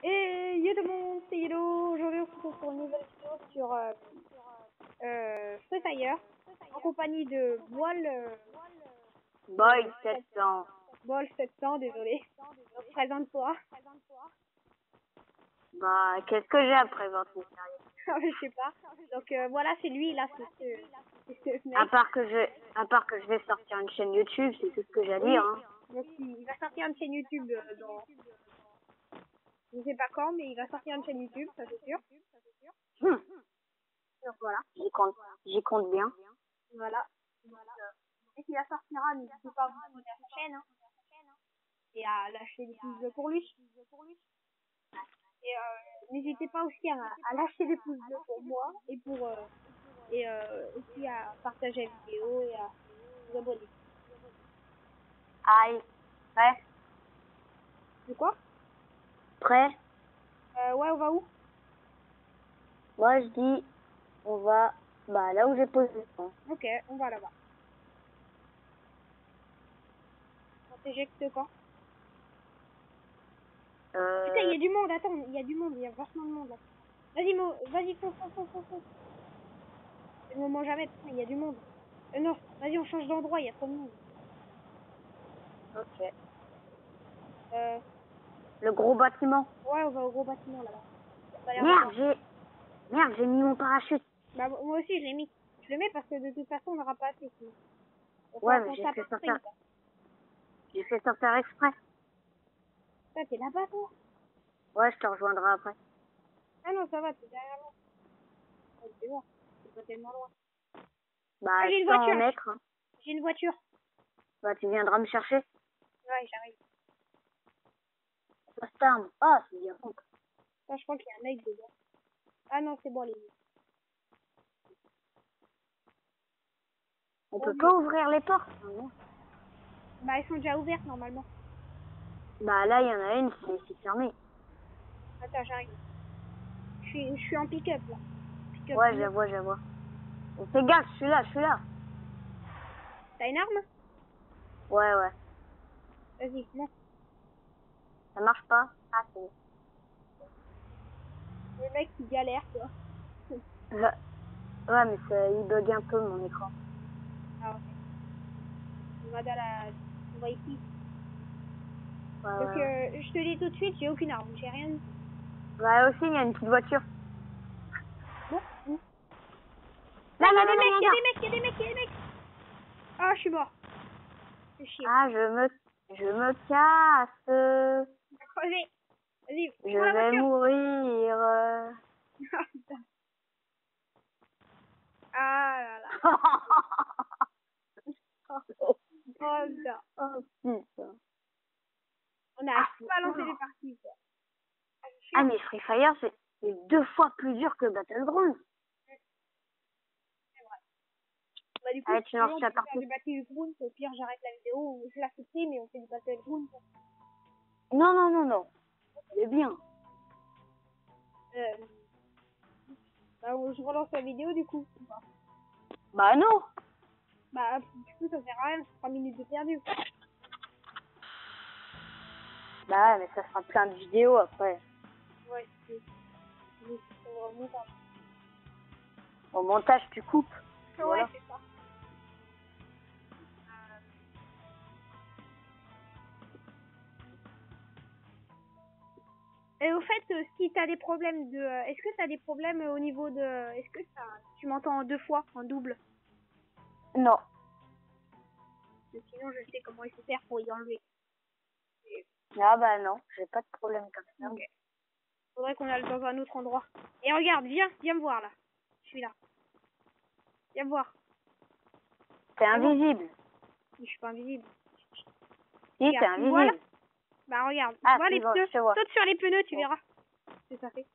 Et yo tout le monde, c'est Yellow. Aujourd'hui on se retrouve pour une nouvelle vidéo sur Free Fire en compagnie de Boy 700. Ball 700, désolé. Donc présente-toi. Bah, qu'est-ce que j'ai après votre mystère? Je sais pas. Donc voilà, c'est lui là, c'est ce mec. À part que je vais sortir une chaîne YouTube, c'est tout ce que j'ai à dire. Hein. Donc il va sortir une chaîne YouTube dans je sais pas quand, mais il va sortir une chaîne YouTube, ça c'est sûr. Donc voilà. J'y compte bien. Voilà. Et qu'il la sortira, n'hésitez pas à vous abonner à sa chaîne, hein, et à lâcher des pouces bleus pour lui. Et n'hésitez pas aussi à lâcher des pouces bleus pour moi et aussi à partager la vidéo et à vous abonner. Aïe. Prêt? C'est quoi? Prêt? Ouais, on va où? Moi, je dis, on va, bah, là où j'ai posé le point. Ok, on va là-bas. On s'éjecte quand? Putain, il y a du monde, attends, il y a du monde, il y a vachement de monde là. Vas-y, fonce. C'est le moment jamais, putain, il y a du monde. Non, vas-y, on change d'endroit, il y a trop de monde. Ok. Euh, Le gros bâtiment. ouais, on va au gros bâtiment là-bas. Merde, j'ai mis mon parachute. Bah, moi aussi, je l'ai mis. Je le mets parce que de toute façon, on n'aura pas assez. Sinon. Ouais, mais j'ai fait ça faire exprès. Toi, t'es là-bas, toi? Ouais, je te rejoindrai après. Ah non, ça va, t'es derrière moi. Oh, c'est bon, c'est pas tellement loin. Bah, j'ai une 100 voiture. mètres. Hein. J'ai une voiture. Bah, tu viendras me chercher. Ouais, j'arrive. Bastard. Ah, c'est bien. Attends, je crois qu'il y a un mec dedans. Ah non, c'est bon, les gars. On peut pas ouvrir les portes. Non. Bah, elles sont déjà ouvertes normalement. Bah, là, il y en a une, c'est fermé. Attends, j'arrive. Je suis en pick-up là. Pick-up. Ouais, je la vois. On fait gaffe, je suis là. T'as une arme? Ouais. Vas-y, monte. Ça marche pas. Ah, c'est bon. Le mec qui galère, quoi. Ouais, mais il bug un peu mon écran. Ah, ok. On va ici. Ouais, Donc, je te dis tout de suite, j'ai aucune arme. J'ai rien. Ouais, aussi, il y a une petite voiture. Bon. Là, il y a des mecs. Ah, je suis mort. C'est chier. Ah, je me casse. Vas-y, Je prends la vais voiture. mourir. Ah, putain. Ah là là. Oh putain. Oh, putain. On n'arrive pas à lancer les parties, quoi. Ah, mais Free Fire, c'est 2 fois plus dur que Battlegrounds. C'est vrai. Bah, du coup, Allez, tu lances on la peut faire partie. du Battleground. Au pire, j'arrête la vidéo. Je la supprime mais on fait du Battleground. Non. C'est bien. Bah, je relance la vidéo, du coup. Bah, non. Bah, du coup, ça sert à rien. 3 minutes de perdu. Bah, mais ça fera plein de vidéos après. Ouais, c'est au montage. Au montage, tu coupes. Ouais, Voilà. c'est ça. Et au fait, si t'as des problèmes est-ce que t'as des problèmes au niveau de... Est-ce que tu m'entends en 2 fois, en double? Non. Parce que sinon, je sais comment il faut faire pour y enlever. Ah bah non, j'ai pas de problème comme ça. Ok. Faudrait qu'on aille dans un autre endroit. Et regarde, viens me voir là. Je suis là. Viens me voir. T'es invisible. Je suis pas invisible. Si, t'es invisible. Voilà. Bah regarde. Ah, Vois les bon, pneus. je te vois. Saute sur les pneus, tu verras ce que ça fait.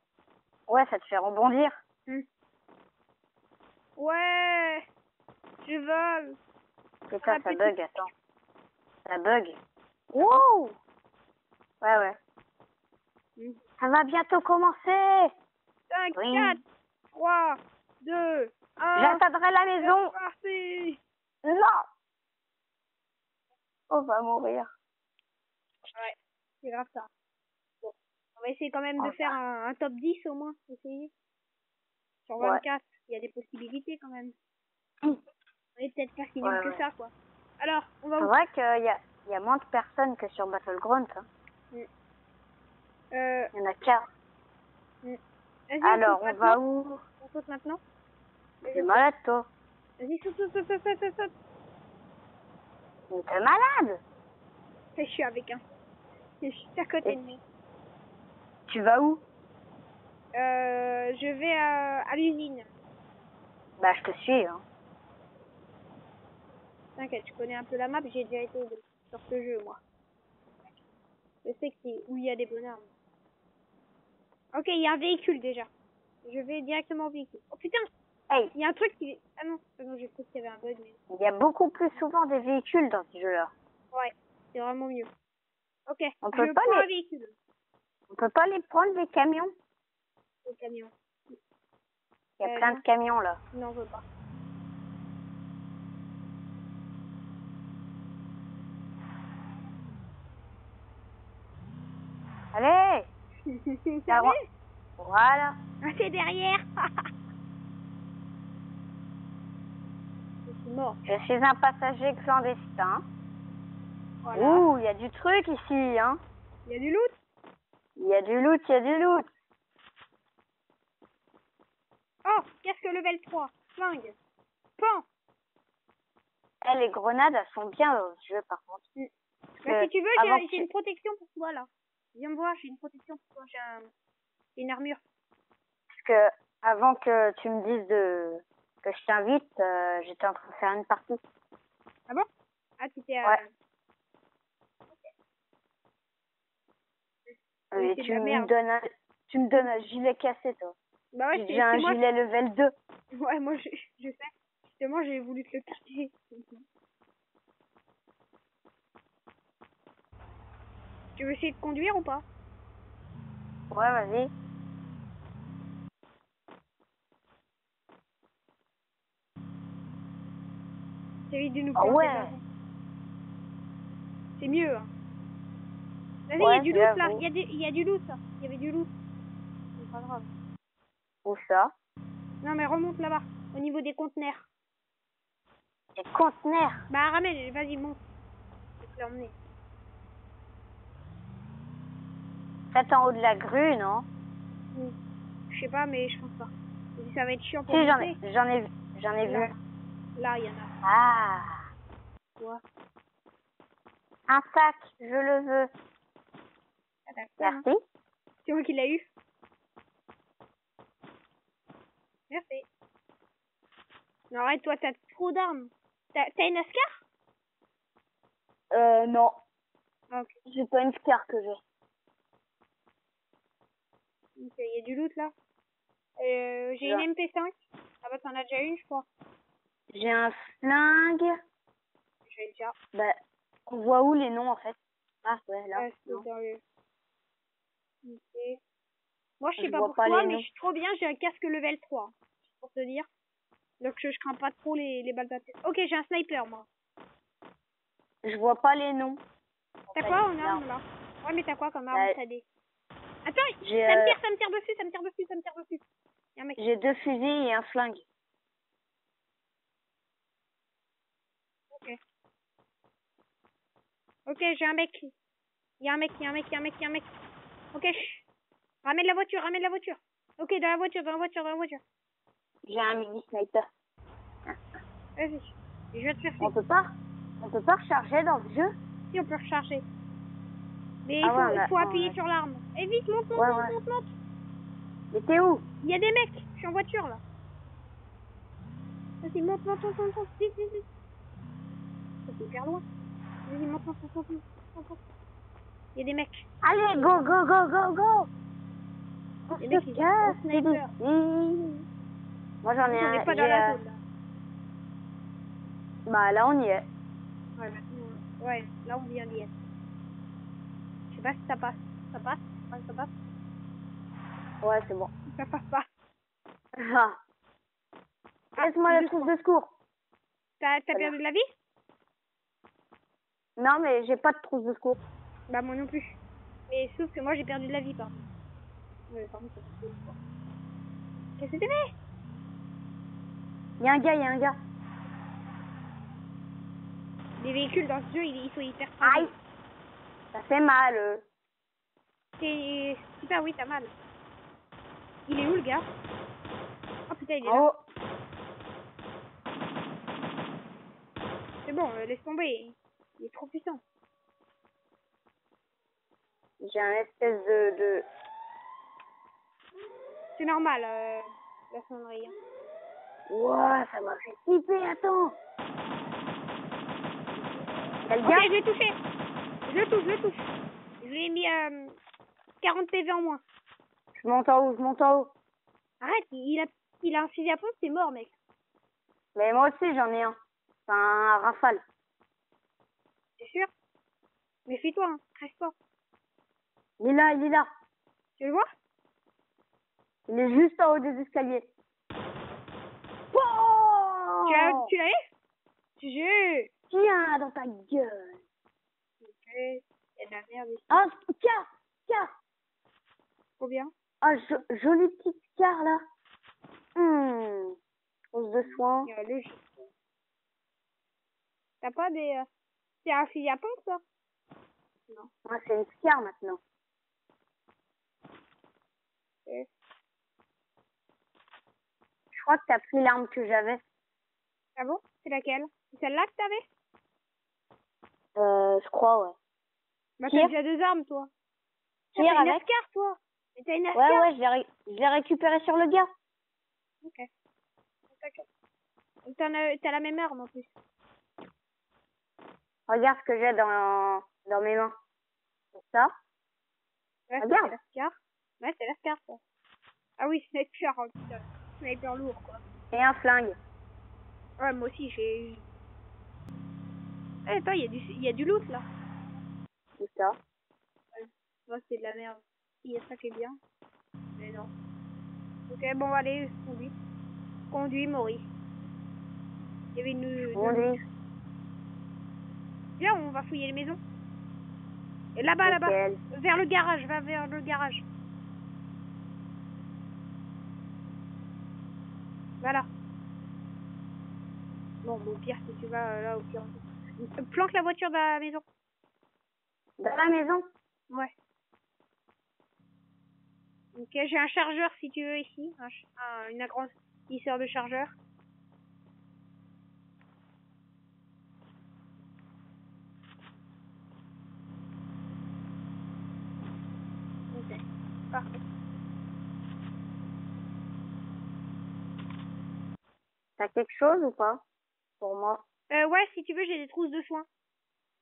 Ouais, ça te fait rebondir. Ouais. Je vole. Putain, ça bug, attends. Ça bug. Wow. Ouais. Ça va bientôt commencer. 5, 4, 3, 2, 1. J'atteindrai la maison. C'est parti. Non. On va mourir. Ouais, c'est grave ça. Bon, on va essayer quand même de faire un top 10 au moins. Essayer. Sur Ouais. 24, il y a des possibilités quand même. Mm. On est peut-être pas si nul que ça, quoi. Alors, on va C'est où? vrai qu'il y a moins de personnes que sur Battlegrounds. Hein. Mm. Il y en a 4. Vas-y, Alors, on on va où? On saute maintenant. T'es malade, toi? Vas-y, saute. Mais t'es malade? Je suis avec un. Je suis à côté de lui. Tu vas où? Je vais à l'usine. Bah, je te suis, hein. T'inquiète, je connais un peu la map, j'ai déjà été sur ce jeu, moi. Je sais que c'est où il y a des bonnes armes. Ok, il y a un véhicule déjà. Je vais directement au véhicule. Oh putain! Hey, Il y a un truc qui... Ah non, j'ai cru qu'il y avait un bug. Mais... il y a beaucoup plus souvent des véhicules dans ce jeu-là. Ouais, c'est vraiment mieux. Ok, On je peut pas prends les... un véhicule. On peut pas les prendre, les camions? Le camion. Il y a plein non. de camions, là. Non, je veux pas. Allez! Ça va? Voilà. Ah, c'est derrière. Je suis mort. Je suis un passager clandestin. Voilà. Ouh, il y a du truc ici, hein. Il y a du loot. Il y a du loot, il y a du loot. Oh, casque level 3. Flingue. Pan. Eh, les grenades, elles sont bien dans ce jeu, par contre. Bah, si tu veux, avant j'ai une protection pour toi, là. Viens me voir, j'ai une protection pour toi. J'ai une armure. Parce que avant que tu me dises que je t'invite, j'étais en train de faire une partie. Ah bon? Ah, tu t'es... Ouais. Oui, Et c'est de tu la merde. tu me donnes un gilet cassé, toi. Bah ouais, J'ai un moi. gilet level 2. Ouais, moi, je sais. Justement, j'ai voulu te le piquer. Tu veux essayer de conduire ou pas? Ouais, vas-y. T'évites de nous Ah planter ouais. dedans. C'est mieux, hein. Vas-y, Ouais, il y a du loot, là. j'avoue. Il y a du loot, là. Il y avait du loot. C'est pas grave. Où ça? Non, mais remonte là-bas. Au niveau des conteneurs. Les conteneurs. Bah, ramène. Vas-y, monte. Je vais te l'emmener. C'est en haut de la grue, non? Je sais pas, mais je pense pas. Ça va être chiant pour Si, monter. j'en ai Là. vu. Là, il y en a. Ah. Quoi? Un sac, je le veux. Ah, d'accord. Merci. C'est moi qui l'ai eu. Merci. Non, arrête, toi, t'as trop d'armes. T'as une Ascar? Non. Ah, ok. C'est pas une Scar que j'ai. Ok, il y a du loot, là. J'ai une MP5. Ah bah, t'en as déjà une, je crois. J'ai un flingue. J'ai déjà. Bah, on voit où les noms, en fait? Ah, ouais, là. Ouais, c'est Non. dans le... Ok. Moi, je sais Je pas vois pour pas toi, les mais noms. je suis trop bien. J'ai un casque level 3. Pour te dire. Donc, je crains pas trop les balles à tête. Ok, j'ai un sniper, moi. Je vois pas les noms. T'as quoi en arme, là? Ouais, mais t'as quoi comme arme? T'as des... Attends, ça me tire dessus. Y'a un mec. J'ai 2 fusils et un flingue. Ok. Ok, j'ai un mec. Y'a un mec. Ok, ramène la voiture. Ok, dans la voiture. J'ai un mini sniper. Vas-y. Je vais te faire On peut pas recharger dans le jeu? Si, on peut recharger. Mais Ah il faut appuyer sur l'arme. Et vite, monte. Mais t'es où? Il y a des mecs. Je suis en voiture, là. Vas-y, monte. Vite. Ça fait hyper loin. Vas-y, monte. Il y a des mecs. Allez, go! On Les mecs, se ils casse ont sniper. d'ici. Moi, j'en ai On un. n'est pas dans la zone, là. Bah, là, on y est. Ouais, là, on vient d'y être. Je sais pas si ça passe. Ça passe? Ouais, ça passe. Ouais, c'est bon. Ça passe pas. Ah. Laisse-moi la trousse de secours. T'as perdu de la vie? Non, mais j'ai pas de trousse de secours. Bah, moi non plus. Mais sauf que moi, j'ai perdu de la vie, pardon. Ouais, par contre, ça fait quoi. Qu'est-ce que t'as fait? Il y a un gars. Les véhicules dans ce jeu, ils sont hyper fragiles. Aïe! Ça fait mal. C'est super, oui, t'as mal. Il est où le gars? Oh putain, il est là. En haut. C'est bon, laisse tomber. Il est trop puissant. J'ai un espèce de... C'est normal, la sonnerie. Hein. Ouah, ça m'a fait flipper, attends. Il y a le Ok, gars. je l'ai touché. Je le touche. Je lui ai mis 40 PV en moins. Je monte en haut. Arrête, il a un fusil à pompe, c'est mort, mec. Mais moi aussi, j'en ai un. C'est un rafale. C'est sûr? Méfie-toi, hein. Reste fort. Il est là. Tu le vois? Il est juste en haut des escaliers. Oh, Tu l'as eu? Je. tiens, dans ta gueule. Ok, il y a de la merde ici. Ah, car. Trop bien. Ah, jolie petite car, là. Trousse de soins. Il y a logique. T'as pas des... C'est un fusil à pompe, ça? Non. Ah, c'est une car, maintenant. Ok. Je crois que t'as pris l'arme que j'avais. Ah bon? C'est laquelle? C'est celle-là que t'avais? Je crois, ouais. Bah, Tire. t'as déjà 2 armes, toi. Tire T'as une avec. Ascar, toi. Mais t'as une Ouais, Ascar? je l'ai récupéré sur le gars. Ok. T'inquiète. T'as la même arme, en plus. Regarde ce que j'ai dans mes mains. C'est ça. Ouais, Regarde. c'est l'Ascar. Ouais, c'est l'Ascar, ça. Ah oui, sniper, oh, putain. Sniper lourd, quoi. Et un flingue. Ouais, moi aussi, j'ai... Eh, attends, il y a du loot, là. C'est ça. Moi, c'est de la merde. Il y a ça qui est bien. Mais non. Ok, bon, allez, conduis. Conduis, Maurice. Il y avait une... Conduis. Viens, on va fouiller les maisons. Et là-bas, là-bas. Nickel. Vers le garage, va vers le garage. Voilà. Bon, au pire, si tu vas là, au pire. Planque la voiture dans la maison. Dans la maison. Ouais. Ok, j'ai un chargeur si tu veux ici. Une agrandisseur de chargeur. Ok. Parfait. T'as quelque chose ou pas? Pour moi. Ouais, si tu veux, j'ai des trousses de soins.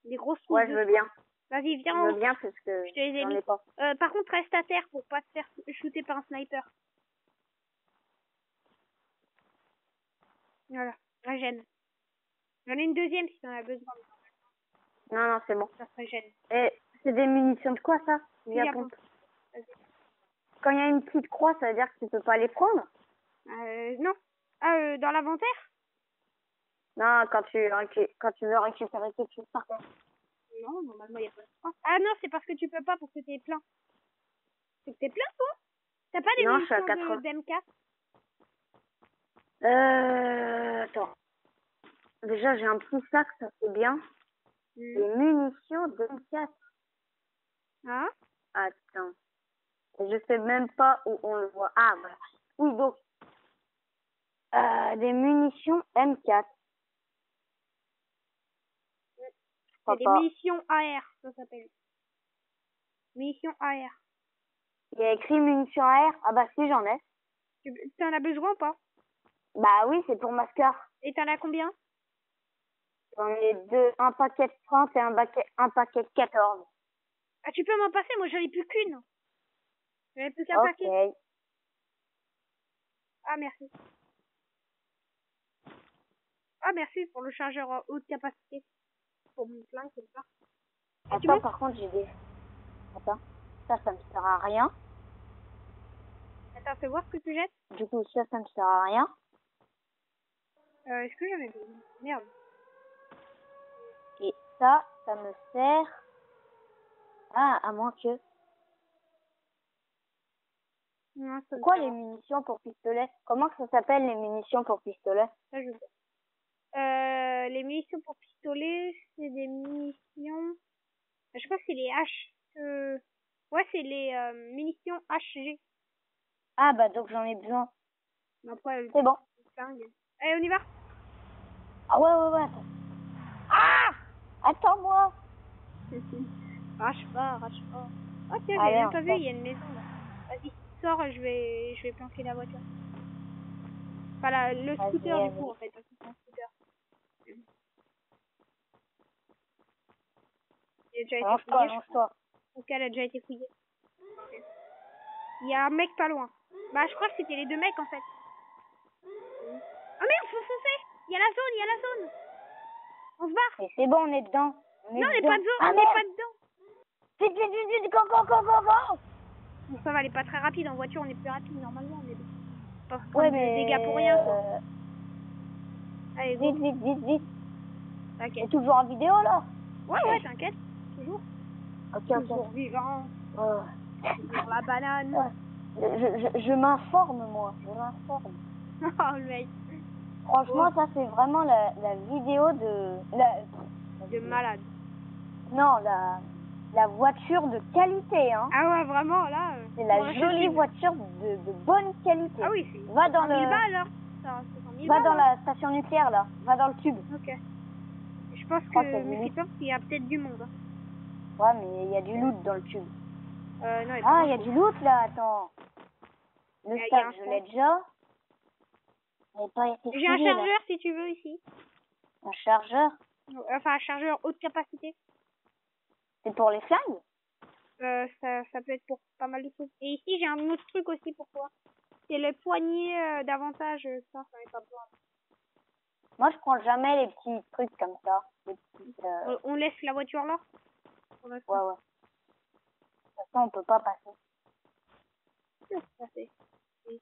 Des grosses trousses Ouais, je de veux soins. bien. Vas-y, Je viens en veux haut. bien parce que Je te les ai j'en mis. ai pas. Par contre, reste à terre pour pas te faire shooter par un sniper. Voilà. Régène. J'en ai une deuxième si t'en as besoin. Non, c'est bon. Ça se régène. Et c'est des munitions de quoi, ça? Fusil à pompe. pompe. Vas-y. Quand il y a une petite croix, ça veut dire que tu peux pas les prendre? Non. Ah, dans l'inventaire? Non, quand tu veux récupérer quelque chose, par contre. Non, normalement, il n'y a pas de croix. Ah non, c'est parce que tu peux pas pour que t'es plein. C'est que t'es plein, toi? T'as pas des Non, je suis à munitions 80. d'M4? Attends. Déjà, j'ai un petit sac, ça c'est bien. Des munitions de 4. Hein? Attends. Je sais même pas où on le voit. Ah, voilà. Oui, donc. Des munitions M4. C'est des Pas. munitions AR, ça s'appelle. Munitions AR. Il y a écrit munitions AR. Ah bah si, j'en ai. T'en as besoin ou pas? Bah oui, c'est pour ma scar. Et t'en as combien? J'en ai deux. Un paquet de 30 et un paquet de 14. Ah, tu peux m'en passer? Moi, j'en ai plus qu'une. J'en ai plus qu'un paquet. Ok. Ah, merci. Ah, merci pour le chargeur haute capacité. Pour mon plein, comme ça. Et tu Attends, montes? par contre, j'ai des... Attends. Ça me sert à rien. Attends, fais voir ce que tu jettes. Du coup, ça me sert à rien. Est-ce que j'en ai besoin? Merde. Et ça me sert... Ah, à moins que... Non, ça C'est me quoi fait les rien. munitions pour pistolet? Comment ça s'appelle les munitions pour pistolet? Ça, je sais. Les munitions pour pistolet, c'est des munitions... Je crois que c'est les H. Ouais, c'est les munitions HG. Ah bah donc j'en ai besoin. Mais après, le C'est bon. flingue. Allez, on y va. Ah ouais, attends. Ah! Attends-moi! Rage pas. Oh tiens, Allez, j'ai même on pas vu, sort. il y a une maison là. Vas-y, sors, je vais planquer la voiture. Enfin, le Vas-y, scooter du vas-y. coup, en fait. Parce que c'est un scooter. Il a déjà été Allonge-toi, fouillé, je crois. allonge-toi. Ok, elle a déjà été fouillée. Il y a un mec pas loin. Bah, je crois que c'était les deux mecs en fait. Oh merde, faut foncer. Il y a la zone. On se barre. Mais c'est bon, on est dedans. On est Non, on n'est dedans. pas dedans, Ah on n'est merde! pas dedans. Vite, go! Bon, ça va, elle est pas très rapide. En voiture, on est plus rapide normalement. Mais bon. Pas Ouais, prendre des mais... dégâts pour rien, quoi. Allez, go. Vite. C'est T'inquiète. toujours en vidéo, là? Ouais, t'inquiète. Toujours. Ok. Toujours vivant. Euh, Toujours la banane. je m'informe, moi. Je m'informe. Oh, le mec. Franchement, Oh. ça, c'est vraiment la vidéo de... De malade. Non, la voiture de qualité, hein. Ah ouais, vraiment, là. C'est la bon, jolie voiture de bonne qualité. Ah oui, c'est Va dans 100 000 le... balles, là. Ça, c'est 100 000 Va balles, dans hein. la station nucléaire, là. Va dans le tube. Ok. Je pense crois qu'il y a que, du méfie-toi, parce qu'il y a peut-être du monde. Hein. Ouais, mais il y a du loot dans le tube. Non, il y a Ah, pas il y a du loot, là. Attends. Le Il y a stack, un je stack. l'ai déjà. Il n'a pas été J'ai un fouillé, là. chargeur, si tu veux, ici. Un chargeur? Enfin, un chargeur haute capacité. C'est pour les flingues? Ça peut être pour pas mal de choses. Et ici, j'ai un autre truc aussi pour toi. C'est le poignet d'avantage, ça n'est pas besoin. Moi, je prends jamais les petits trucs comme ça. Les petites... On laisse la voiture là pour Ouais. l'instant. De toute façon, on peut pas passer. Ça fait.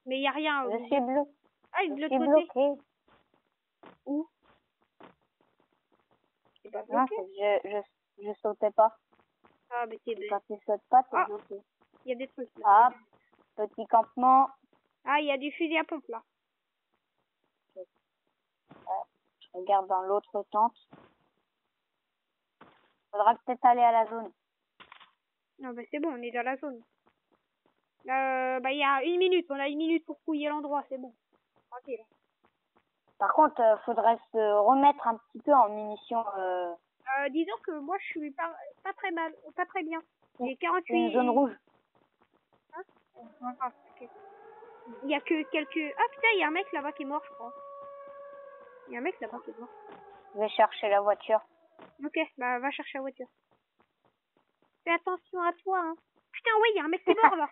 Mais il n'y a rien. Je suis bleu. Ah, de Je l'autre suis côté. bloqué. Où? C'est pas Non, bloqué. c'est que je sautais pas. Ah, mais c'est bête. Quand tu sautes pas, t'es Ah. bloqué. Il y a des trucs là. Ah, petit campement. Ah, il y a du fusil à pompe là. Je regarde dans l'autre tente. Faudra peut-être aller à la zone. Non, mais c'est bon, on est dans la zone. Bah, il y a 1 minute. On a 1 minute pour fouiller l'endroit, c'est bon. Tranquille. Par contre, faudrait se remettre un petit peu en munitions. Disons que moi, je suis pas très mal, pas très bien. J'ai Une 48. zone rouge. Hein? Ah, ok. Il y a que quelques... Ah putain, il y a un mec là-bas qui est mort, je crois. Il y a un mec là-bas qui est mort. Je vais chercher la voiture. Ok, bah va chercher la voiture. Fais attention à toi, hein. Putain, oui, il y a un mec qui est mort là.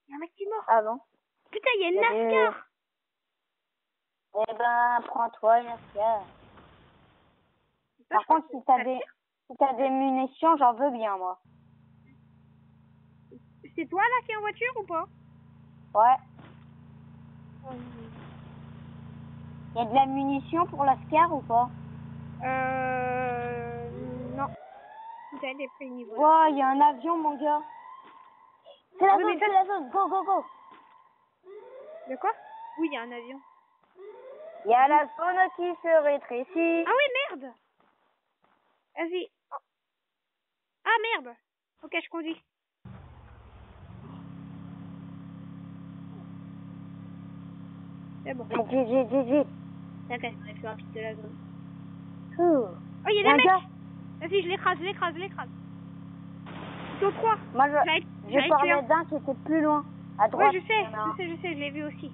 Il y a un mec qui est mort. Ah bon? Putain, il y a une Il y a des- NASCAR. Eh ben, prends-toi une affaire. Par contre, si t'as des munitions, j'en veux bien, moi. C'est toi là qui es en voiture ou pas? Ouais. Il y a de la munition pour la SCAR ou pas? Non. Putain, elle est pris niveau. Ouais, il y a un avion, mon gars. C'est la Oui, zone, mais ça- c'est la zone. Go. De quoi? Oui, il y a un avion. Il y a la zone qui se rétrécit. Ah oui, merde. Vas-y. Oh. Ah merde. Ok, je conduis. C'est bon. Vite. T'inquiète, on est plus rapide de la zone. Ouh. Oh, il y a Un des gars. mecs. Vas-y, je l'écrase. Ils sont 3. Moi, J'allais je tuer parlais un. d'un qui était plus loin, à Ouais, droite. je il y en a un. sais, je l'ai vu aussi.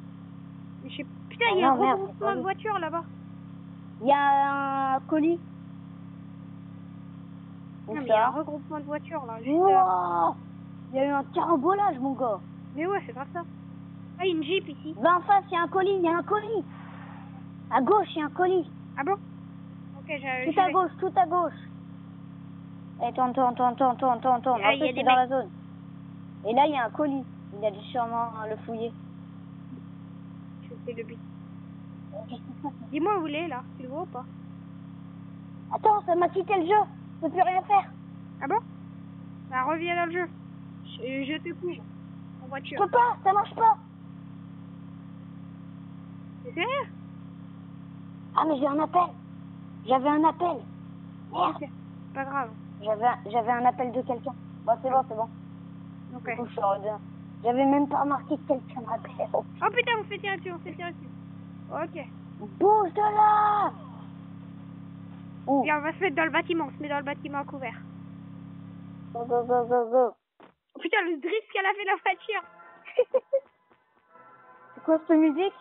Mais je sais... Putain, Oh il y a un non, merde, regroupement c'est pas de lui. voitures là-bas. Il y a un colis. Où Non, mais il y a un ça? regroupement de voitures là. Juste, Wow. Il y a eu un carambolage, mon gars. Mais ouais, c'est grave ça. Ah, il y a une Jeep ici. Ben, en face, il y a un colis, À gauche, il y a un colis. Ah bon? Ok, Tout à gauche. Et tourne. En Ah, il y a plus, des c'est dans la mecs. zone. Et là, il y a un colis. Il a dû sûrement le fouiller. Je sais le but. Dis-moi où il est là. Tu le vois ou pas? Attends, ça m'a quitté le jeu. Je peux plus rien faire. Ah bon? Bah, reviens dans le jeu. Je te couvre en Je voiture. peux pas, ça marche pas. T'es sérieux? Ah, mais j'ai un appel. J'avais un appel. Merde. Ok, pas grave. J'avais un appel de quelqu'un. Bon, c'est bon, c'est bon. Ok. Du coup, je suis redevenu. J'avais même pas remarqué que quelqu'un m'appelait. Oh, Oh putain, on se fait tirer dessus, on se fait tirer dessus. Ok. bouge de là. Ouh. Viens, on va se mettre dans le bâtiment, on se met dans le bâtiment à couvert. Go, go, go, go, go. Oh putain, le drift qu'elle a fait la voiture. C'est quoi cette musique?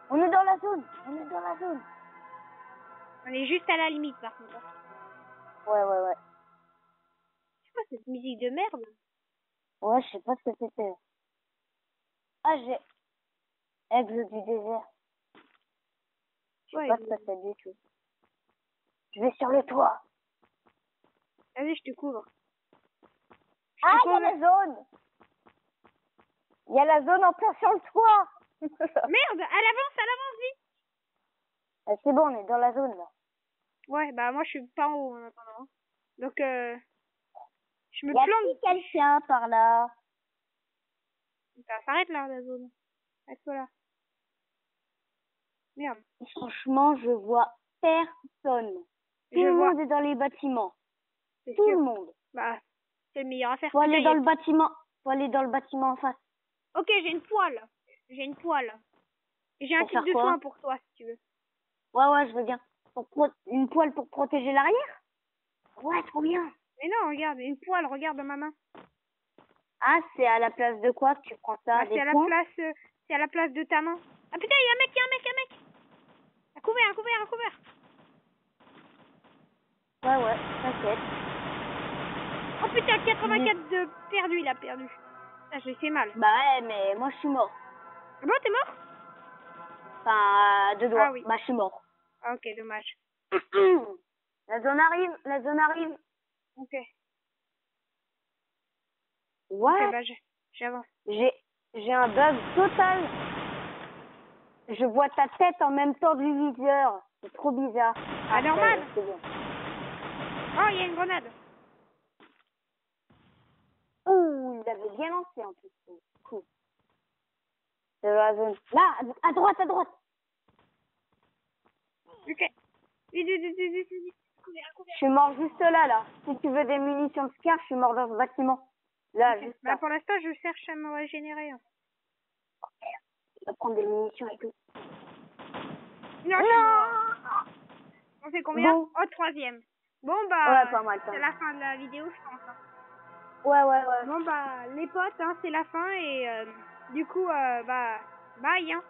On est dans la zone. On est dans la zone. On est juste à la limite par contre. Ouais, ouais, ouais. C'est quoi cette musique de merde? Ouais, je sais pas ce que c'était. Ah, j'ai Aigle du désert. Je sais Ouais, pas ce que c'est du tout. Je vais sur le toit. vas-y, je te couvre. Ah, il y a la zone. Il y a la zone en plein sur le toit. Merde, elle avance vite. Ah, c'est bon, on est dans la zone là. Ouais, bah moi je suis pas en haut en attendant. Donc je me Y a planque. quelqu'un par là? Ça s'arrête là la zone. Reste là. Merde. Franchement, je vois personne. Tout le monde est dans les bâtiments. C'est Tout sûr. le monde. Bah, c'est le meilleur à faire. Faut aller dans le bâtiment. Faut aller dans le bâtiment en face. Ok, j'ai une poêle. J'ai une poêle. Et j'ai un Pour kit faire de quoi? soin pour toi si tu veux. Ouais, ouais, je veux bien. Une poêle pour protéger l'arrière? Ouais, trop bien. Mais non, regarde, une poêle, regarde dans ma main. Ah, c'est à la place de quoi que tu prends ça? Bah, Des c'est à la points? place, c'est à la place de ta main. Ah putain, il y a un mec, il y a un mec, il y a un mec. Un couvert, un couvert, un couvert. Ouais, ouais, t'inquiète. Oh putain, 84 de perdu, il a perdu. Ça, j'ai fait mal. Bah ouais, mais moi je suis mort. Ah bon, t'es mort? Enfin, deux doigts. Ah oui. Bah je suis mort. Ah ok, dommage. La zone arrive, la zone arrive. Ok. Ouais. Ok, bah j'avance. J'ai un bug total. Je vois ta tête en même temps du viseur. C'est trop bizarre. Ah, normal. C'est bon. Oh, il y a une grenade. Ouh, il avait bien lancé en plus. Cool. C'est la zone. Là, à droite, à droite. Ok. Vite. Couvert. Je suis mort juste là. Si tu veux des munitions de Scar, je suis mort dans ce bâtiment. Là, Okay. juste Bah là. pour l'instant, je cherche à me régénérer. Je vais prendre des munitions et tout. Non, je suis mort. On fait combien? Bon. Oh, 3e. Bon, bah, Ouais, pas mal, pas c'est mal. la fin de la vidéo, je pense. Hein. Ouais. Bon, bah, les potes, hein, c'est la fin et du coup, bah, bye, hein.